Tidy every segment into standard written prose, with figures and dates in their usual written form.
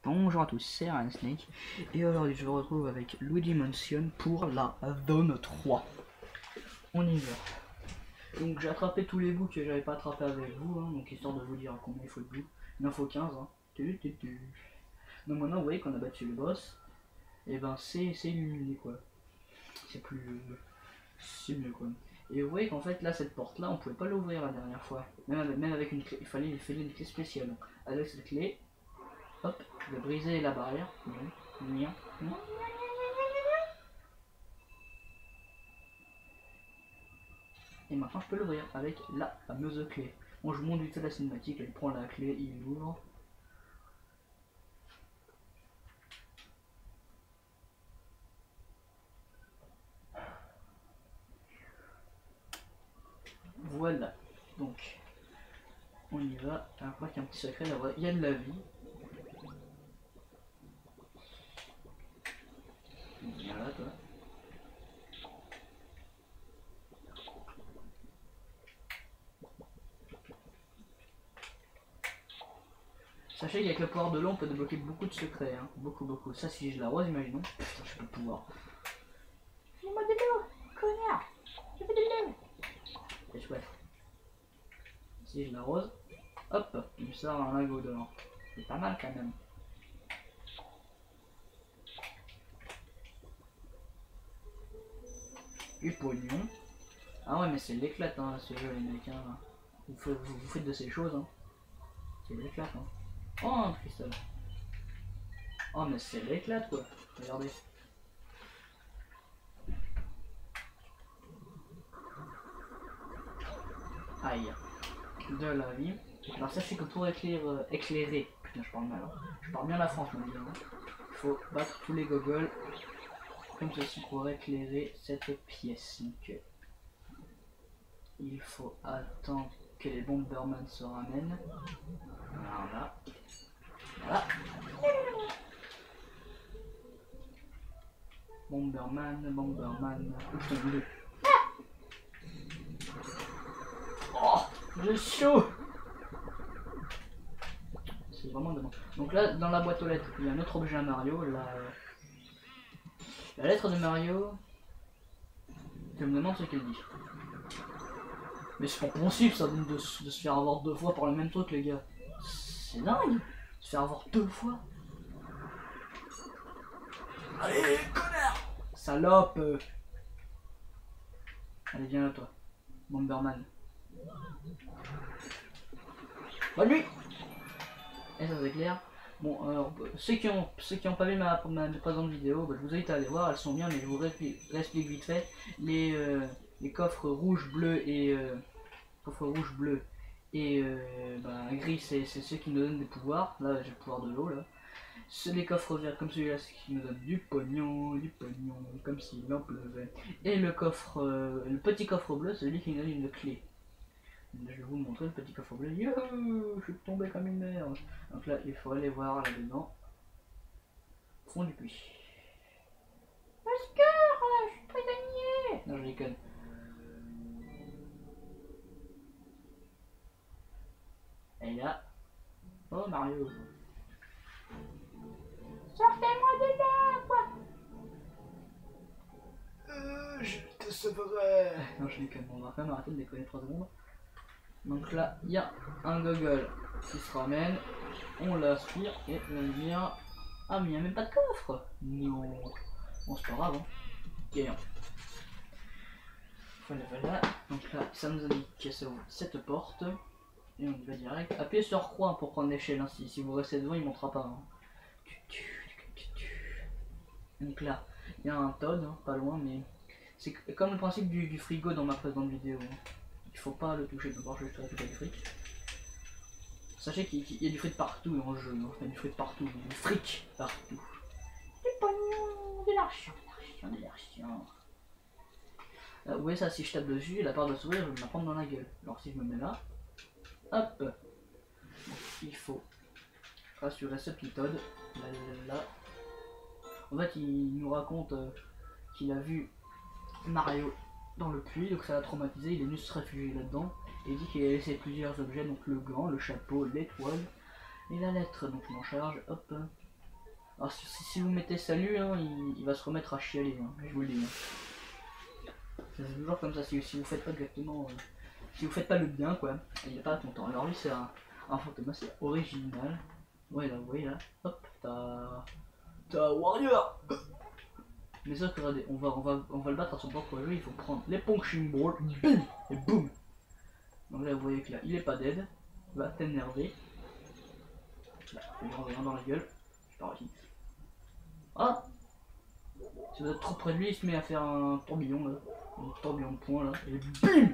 Bonjour à tous, c'est Ryan Snake et aujourd'hui je vous retrouve avec Luigi Mansion pour la zone 3. On y va. Donc j'ai attrapé tous les bouts que j'avais pas attrapé avec vous, hein, donc histoire de vous dire combien il faut de bouts. Il en faut 15. Hein. Donc maintenant vous voyez qu'on a battu le boss, et ben c'est illuminé quoi. C'est plus... c'est mieux quoi. Et vous voyez qu'en fait là cette porte là on pouvait pas l'ouvrir la dernière fois. Même avec une clé, il fallait une clé spéciale. Donc, avec cette clé, hop, je vais briser la barrière. Et maintenant je peux l'ouvrir avec la fameuse clé. Bon, je vous montre vite la cinématique, il prend la clé, il l'ouvre. Voilà, donc on y va. Alors, je crois qu'il y a un petit secret là, il y a de la vie. Viens là, toi. Sachez qu'avec le pouvoir de l'eau, on peut débloquer beaucoup de secrets, hein. Beaucoup. Ça, si je l'arrose, imaginons. Putain, je peux le pouvoir. Fais-moi de l'eau, connard. Je fais de l'eau. C'est chouette. Si je l'arrose, hop, il me sort un lago dehors. C'est pas mal quand même. Du pognon. Ah ouais, mais c'est l'éclate, hein, ce jeu, les mecs. Hein. Vous faites de ces choses, hein. C'est l'éclate, hein. Oh, un cristal. Oh, mais c'est l'éclate, quoi. Regardez. Aïe. De la vie. Alors, sachez que pour éclairer. Putain, je parle mal. Hein. Je parle bien la France, mon gars. Il faut battre tous les gogoles. Comme ceci pour éclairer cette pièce. Donc, il faut attendre que les Bomberman se ramènent. Voilà. Voilà. Bomberman. Oh, j'ai chaud. C'est vraiment dommage. Donc là, dans la boîte aux lettres, il y a un autre objet à Mario. La lettre de Mario. Je me demande ce qu'elle dit. Mais c'est pas possible ça de se faire avoir 2 fois par le même truc, les gars. C'est dingue. Se faire avoir 2 fois. Allez, connard. Salope. Allez, viens là, toi. Bomberman. Bonne nuit. Et ça s'éclaire. Bon, alors, ceux qui ont pas vu ma présente vidéo, bah, je vous invite à aller voir, elles sont bien, mais je vous réexplique vite fait. Les coffres rouges, bleus et gris, c'est ceux qui nous donnent des pouvoirs. Là, j'ai le pouvoir de l'eau, là. Les coffres verts comme celui-là, c'est qui nous donne du pognon, comme s'il en pleuvait. Et le petit coffre bleu, c'est celui qui nous donne une clé. Je vais vous montrer le petit coffre bleu. Yo, je suis tombé comme une merde. Donc là, il faut aller voir là-dedans. Fond du puits. Oscar, je suis prisonnier. Non, je déconne. Et là. Oh, Mario. Sortez-moi de là, quoi. Je te sauverai. Non, je déconne. On va quand même arrêter de déconner 3 secondes. Donc là, il y a un gogol qui se ramène, on l'aspire et la lumière. Ah, mais il n'y a même pas de coffre. Non. Bon, c'est pas grave. Hein. Gagnant. Voilà. Donc là, ça nous indique que ça ouvre cette porte. Et on y va direct. Appuyez sur croix pour prendre l'échelle. Hein. Si vous restez devant, il ne montera pas. Hein. Donc là, il y a un Toad, hein, pas loin, mais c'est comme le principe du frigo dans ma précédente vidéo. Hein. Il faut pas le toucher, d'abord je vais récupérer du fric. Sachez qu'il y a du fric partout dans le jeu, hein. Enfin, du fric partout, du fric partout. Du pognon, de l'argent. Vous voyez ça, si je tape dessus, la part de sourire, je vais me la prendre dans la gueule. Alors si je me mets là, hop, donc, il faut rassurer ce petit Toad, là. En fait, il nous raconte qu'il a vu Mario dans le puits, donc ça l'a traumatisé, il est venu se réfugier là-dedans, et il dit qu'il a laissé plusieurs objets, donc le gant, le chapeau, l'étoile, et la lettre, donc je m'en charge, hop, Alors si vous mettez salut, hein, il va se remettre à chialer, hein, je vous le dis. Hein. C'est toujours comme ça, si vous faites pas exactement... si vous faites pas le bien, quoi, il est pas content. Alors lui c'est un fantôme assez original. Ouais là, vous voyez là, hop, t'as Warrior. Mais ça, regardez, on va le battre à son propre jeu, il faut prendre les punching balls, bim, et boum. Donc là vous voyez que là, il est pas dead, il va t'énerver. Là, il va rien dans la gueule, je pars ici. Ah, si vous êtes trop près de lui, il se met à faire un tourbillon là, un tourbillon de poing là, et bim.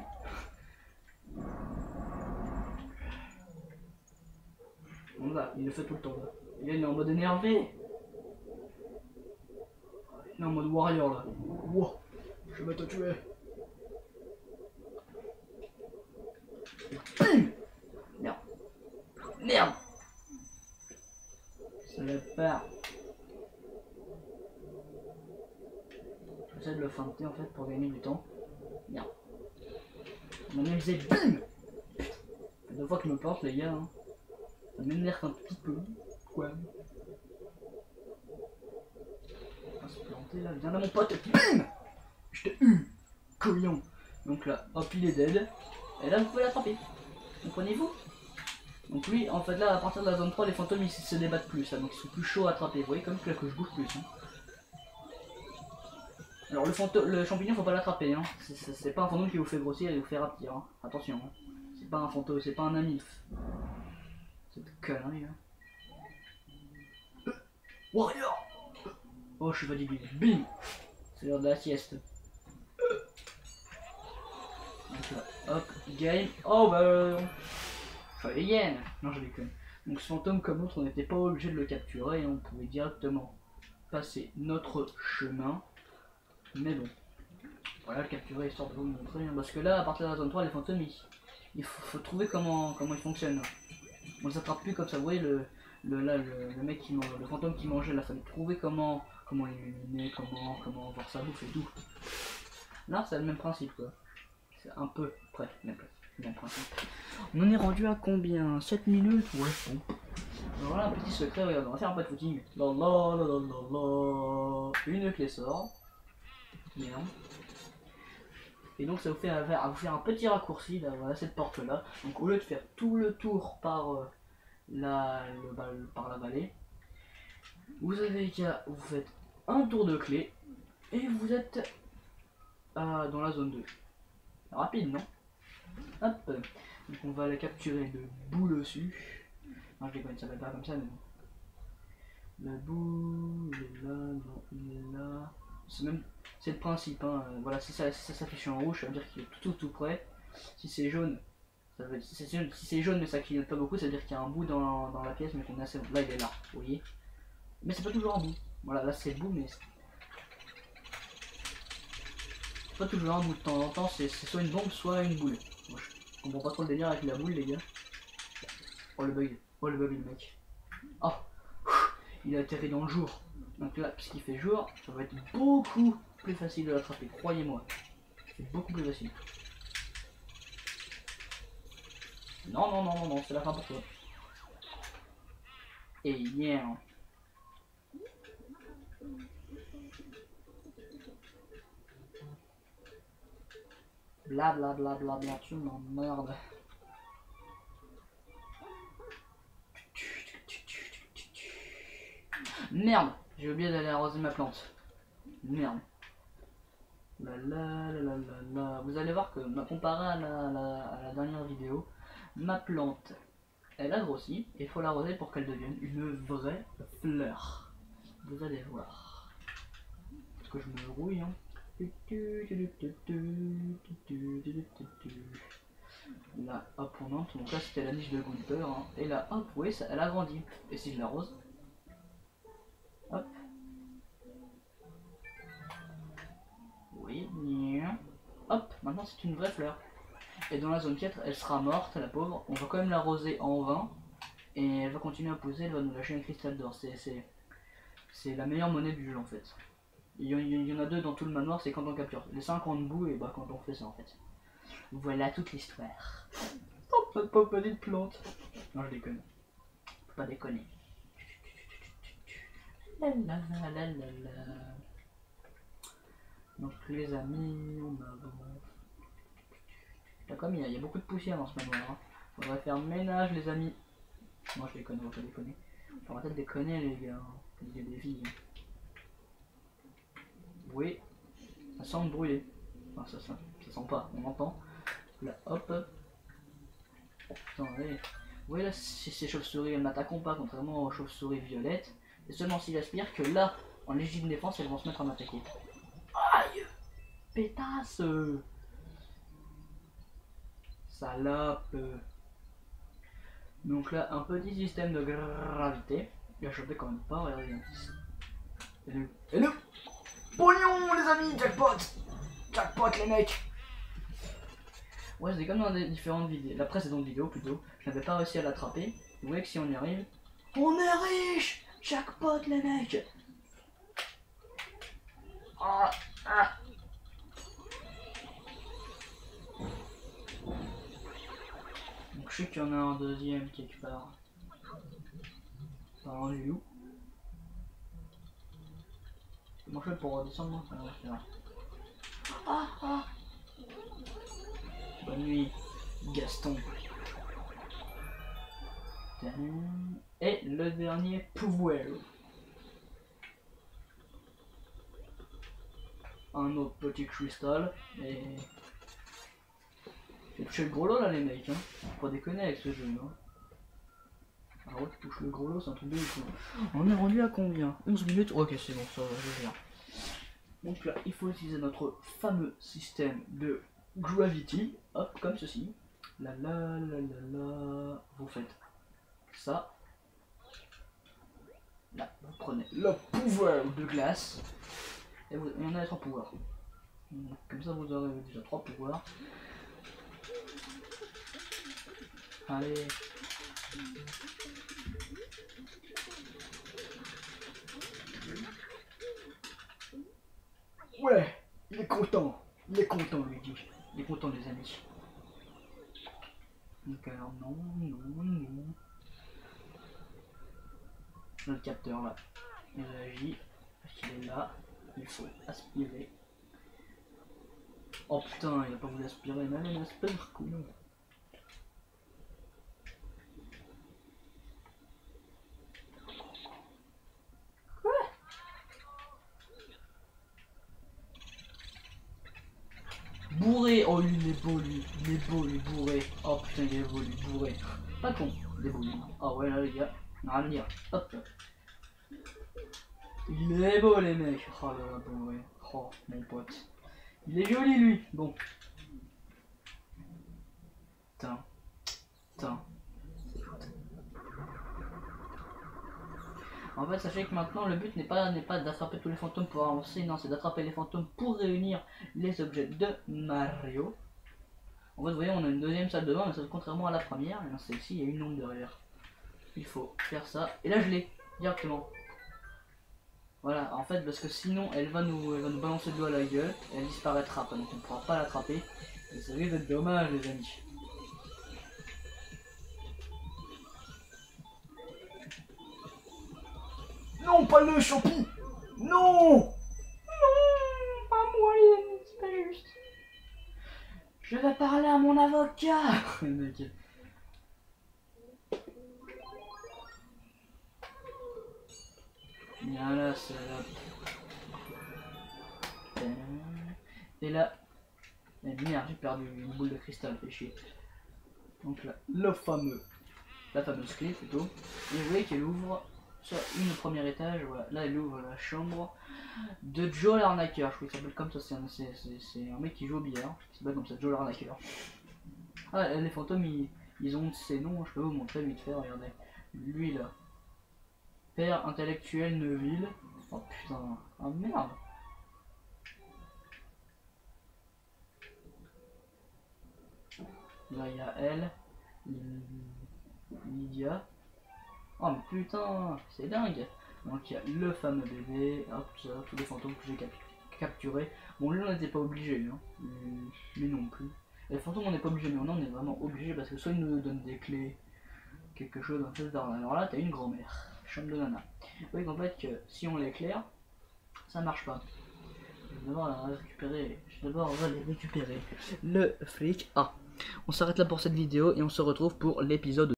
Donc là, il le fait tout le temps là. Il est en mode énervé. Il est en mode warrior là. Wow, je vais te tuer. Bim. Merde. Merde. Ça la part. J'essaie de le feinter en fait pour gagner du temps. Merde. Maintenant il faisait BIM. Deux fois que je me plante les gars. Hein. Ça m'énerve un petit peu. Quoi. On va se planter là. Viens là mon pote. BIM. Je t'ai eu. Couillon. Donc là, hop il est dead. Et là vous pouvez l'attraper. Comprenez-vous? Donc lui, en fait là, à partir de la zone 3, les fantômes ils se débattent plus, là, donc ils sont plus chauds à attraper. Vous voyez comme que je bouge plus. Hein. Alors le champignon faut pas l'attraper, hein. C'est pas un fantôme qui vous fait grossir et vous fait rapetir. Hein. Attention, hein. C'est pas un fantôme, c'est pas un ami. C'est de conneries. Hein. Warrior. Oh je suis fatigué. Bim. C'est l'heure de la sieste. Donc là, hop, game. Oh bah... Fallait yen. Non je déconne. Donc ce fantôme comme l'autre on n'était pas obligé de le capturer, on pouvait directement passer notre chemin. Mais bon, voilà le capturer histoire de vous montrer. Hein, parce que là à partir de la zone 3 les fantômes il faut trouver comment ils fonctionnent. On les attrape plus comme ça, vous voyez le mec qui mange, le fantôme qui mangeait là, fallait trouver comment éliminer, comment voir sa bouffe et tout. Là c'est le même principe quoi. C'est un peu près, même principe. On en est rendu à combien? 7 minutes? Ouais, bon. Alors là, un petit secret, regarde, on va faire un peu de footing. Une clé sort. Bien. Et donc ça vous fait vous faire un petit raccourci, là, voilà cette porte là. Donc au lieu de faire tout le tour par la vallée, vous avez qu'à vous faites un tour de clé et vous êtes dans la zone 2. Rapide, non? Hop. Donc on va la capturer de bout dessus. Non je déconne, ça va pas comme ça mais bon. Le bout, il est là, non, il est là. C'est le principe, hein. Voilà, si ça s'affiche en rouge, ça veut dire qu'il est tout près. Si c'est jaune, ça veut dire, si c'est jaune mais ça clignote pas beaucoup, ça veut dire qu'il y a un bout dans la pièce mais qu'on est assez... Là il est là, vous voyez. Mais c'est pas toujours un bout. Voilà, là c'est le bout mais... C'est pas toujours un bout, de temps en temps c'est soit une bombe soit une boule. Moi, je comprends pas trop le délire avec la boule les gars. Oh le bug le mec. Oh, il a atterri dans le jour. Donc là, puisqu'il fait jour, ça va être beaucoup plus facile de l'attraper, croyez-moi. C'est beaucoup plus facile. Non, c'est la fin pour toi. Et yeah. Blablabla, tu m'emmerdes. Merde, j'ai oublié d'aller arroser ma plante. Merde. Vous allez voir que, comparé à la dernière vidéo, ma plante, elle a grossi et il faut l'arroser pour qu'elle devienne une vraie fleur. Vous allez voir. Parce que je me rouille, hein. Là, hop, on entre. Donc là, c'était la niche de Gunther. Hein. Et là, hop, vous voyez, elle a grandi. Et si je l'arrose, hop. Oui, hop, maintenant c'est une vraie fleur. Et dans la zone 4, elle sera morte, la pauvre. On va quand même l'arroser en vain. Et elle va continuer à pousser, elle va nous lâcher un cristal d'or. C'est la meilleure monnaie du jeu en fait. Il y en a deux dans tout le manoir, c'est quand on capture les 50 bouts et bah quand on fait ça en fait. Voilà toute l'histoire. Oh, pas des plantes. Non, je déconne. Faut pas déconner. La la la la la la. Donc les amis, on avance. Là, comme il y a beaucoup de poussière dans ce manoir, hein. Faudrait faire ménage les amis. Moi je déconne, on va pas déconner. On va peut-être déconner les gars. Il y a des filles. Oui, ça sent brûler. Enfin ça sent pas, on entend. Là hop. Oh putain, allez. Oui là ces chauves-souris elles n'attaqueront pas contrairement aux chauves-souris violettes. C'est seulement s'ils aspirent que là, en légitime défense, elles vont se mettre à m'attaquer. Aïe! Pétasse! Salope! Donc là, un petit système de gravité. Il a chopé quand même pas, regardez. Et nous pognon les amis, jackpot! Jackpot les mecs! Ouais, c'est comme dans des différentes vidéos, la précédente vidéo plutôt, je n'avais pas réussi à l'attraper. Vous voyez que si on y arrive, on est riche! Jackpot les mecs! Ah, ah. Donc je sais qu'il y en a un deuxième quelque part. Alors on est où? Comment je fais pour redescendre? Ah ah. Bonne nuit, Gaston. Et le dernier pouvoir. Un autre petit cristal. Et j'ai touché le gros lot là les mecs. Hein. Faut pas déconner avec ce jeu. Hein. Ah ouais, tu touches le gros lot, c'est un truc de ouf. On est rendu à combien? 11 minutes? Ok, c'est bon, ça va, je gère. Donc là, il faut utiliser notre fameux système de gravity. Hop, comme ceci. La la la la la. Vous faites ça. Là, vous prenez le pouvoir de glace. Et vous, il y en a 3 pouvoirs. Donc, comme ça, vous aurez déjà 3 pouvoirs. Allez. Ouais, il est content. Il est content, lui dit. Il est content, les amis. Donc alors, non, non, non. Le capteur là, il réagit. Parce qu'il est là. Il faut aspirer. Oh putain, il a pas voulu aspirer. Mais allez, aspire, couillon. Bourré, oh lui il est beau lui, bourré. Oh putain il est beau lui, bourré. Pas con, il est beau lui. Oh ouais là les gars, rien à dire. Hop. Il est beau les mecs. Oh là là bourré. Oh mon pote. Il est joli lui. Bon. Putain. Putain. En fait sachez que maintenant le but n'est pas d'attraper tous les fantômes pour avancer, non c'est d'attraper les fantômes pour réunir les objets de Mario. En fait vous voyez on a une deuxième salle de bain mais contrairement à la première, et dans celle-ci il y a une ombre derrière. Il faut faire ça, et là je l'ai directement. Voilà, en fait parce que sinon elle va nous balancer de l'eau à la gueule, et elle disparaîtra donc on ne pourra pas l'attraper. Et ça risque d'être dommage les amis. Non, pas le champi. Non. Non, pas moi les amis, c'est pas juste. Je vais parler à mon avocat. Voilà, c'est là. Et là, merde, j'ai perdu une boule de cristal, fait chier. Donc là, la fameuse clé plutôt. Et vous voyez qu'elle ouvre sur une premier étage, voilà. Là elle ouvre la chambre de Joe l'arnaqueur, je crois qu'il s'appelle comme ça, c'est un mec qui joue au billard, il s'appelle comme ça, Joe l'arnaqueur. Ah, les fantômes ils ont ces noms, je peux vous montrer vite fait, regardez. Lui là, Père intellectuel Neuville. Oh putain, ah merde. Là il y a elle, Lydia. Oh mais putain, c'est dingue. Donc il y a le fameux bébé, hop, ça, tous les fantômes que j'ai capturés. Bon lui on n'était pas obligé, hein. Lui non plus. Et les fantômes on n'est pas obligé, mais on est vraiment obligé parce que soit ils nous donnent des clés, quelque chose, un peu d'argent. Alors là t'as une grand-mère. chambre de nana. Vous voyez qu'en fait, que si on l'éclaire, ça marche pas. Je vais d'abord aller récupérer le fric. Ah, on s'arrête là pour cette vidéo et on se retrouve pour l'épisode